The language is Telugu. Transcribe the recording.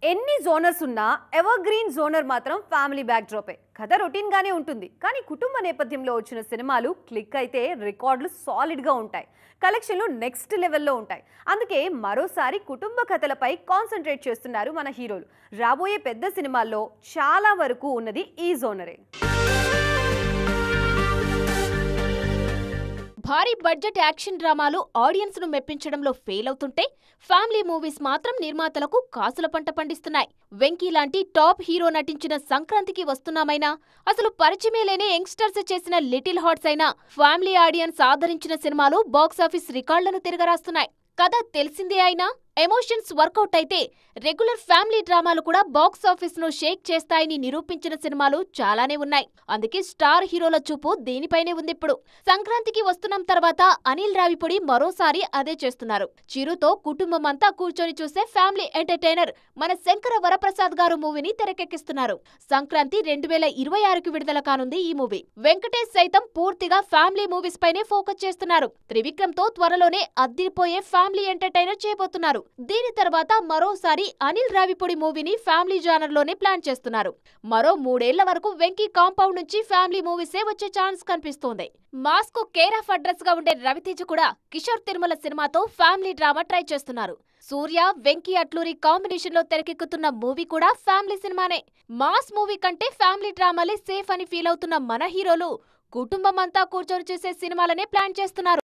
ఎన్ని జోనర్స్ ఉన్నా ఎవర్ గ్రీన్ జోనర్ మాత్రం ఫ్యామిలీ బ్యాక్ డ్రాపే. కథ రొటీన్ గానే ఉంటుంది, కానీ కుటుంబ నేపథ్యంలో వచ్చిన సినిమాలు క్లిక్ అయితే రికార్డులు సాలిడ్ గా ఉంటాయి, కలెక్షన్లు నెక్స్ట్ లెవెల్లో ఉంటాయి. అందుకే మరోసారి కుటుంబ కథలపై కాన్సంట్రేట్ చేస్తున్నారు మన హీరోలు. రాబోయే పెద్ద సినిమాల్లో చాలా వరకు ఉన్నది ఈ జోనరే. భారీ బడ్జెట్ యాక్షన్ డ్రామాలు ఆడియన్స్ ను మెప్పించడంలో ఫెయిల్ అవుతుంటే ఫ్యామిలీ మూవీస్ మాత్రం నిర్మాతలకు కాసుల పంట పండిస్తున్నాయి. వెంకీ లాంటి టాప్ హీరో నటించిన సంక్రాంతికి వస్తున్నామైనా, అసలు పరిచయమే లేని యంగ్స్టర్స్ చేసిన లిటిల్ హార్ట్స్ అయినా ఫ్యామిలీ ఆడియన్స్ ఆదరించిన సినిమాలు బాక్సాఫీస్ రికార్డులను తిరగరాస్తున్నాయి. కథ తెలిసిందే అయినా ఎమోషన్స్ వర్కౌట్ అయితే రెగ్యులర్ ఫ్యామిలీ డ్రామాలు కూడా బాక్స్ ఆఫీస్ ను షేక్ చేస్తాయని నిరూపించిన సినిమాలు చాలానే ఉన్నాయి. అందుకే స్టార్ హీరోల చూపు దీనిపైనే ఉంది. ఇప్పుడు సంక్రాంతికి వస్తున్నాం తర్వాత అనిల్ రావిపూడి మరోసారి అదే చేస్తున్నారు. చిరుతో కుటుంబం అంతా కూర్చొని చూసే ఫ్యామిలీ ఎంటర్టైనర్ మన శంకర వరప్రసాద్ గారు మూవీని తెరకెక్కిస్తున్నారు. సంక్రాంతి 2026కి విడుదల కానుంది ఈ మూవీ. వెంకటేష్ సైతం పూర్తిగా ఫ్యామిలీ మూవీస్ పైనే ఫోకస్ చేస్తున్నారు. త్రివిక్రమ్ తో త్వరలోనే అద్దిరిపోయే ఫ్యామిలీ ఎంటర్టైనర్ చేయబోతున్నారు. దీని తర్వాత మరోసారి అనిల్ రావిపూడి మూవీని ఫ్యామిలీ జానర్ లోనే ప్లాన్ చేస్తున్నారు. మరో 3 ఏళ్ల వరకు వెంకీ కాంపౌండ్ నుంచి ఫ్యామిలీ మూవీసే వచ్చే ఛాన్స్ కనిపిస్తోంది. మాస్ కు కేర్ ఆఫ్ అడ్రస్ గా ఉండే రవితేజ కూడా కిషోర్ తిరుమల సినిమాతో ఫ్యామిలీ డ్రామా ట్రై చేస్తున్నారు. సూర్య, వెంకీ అట్లూరి కాంబినేషన్ లో తెరకెక్కుతున్న మూవీ కూడా ఫ్యామిలీ సినిమానే. మాస్ మూవీ కంటే ఫ్యామిలీ డ్రామాలే సేఫ్ అని ఫీల్ అవుతున్న మన హీరోలు కుటుంబం అంతా కూర్చొని చేసే సినిమాలనే ప్లాన్ చేస్తున్నారు.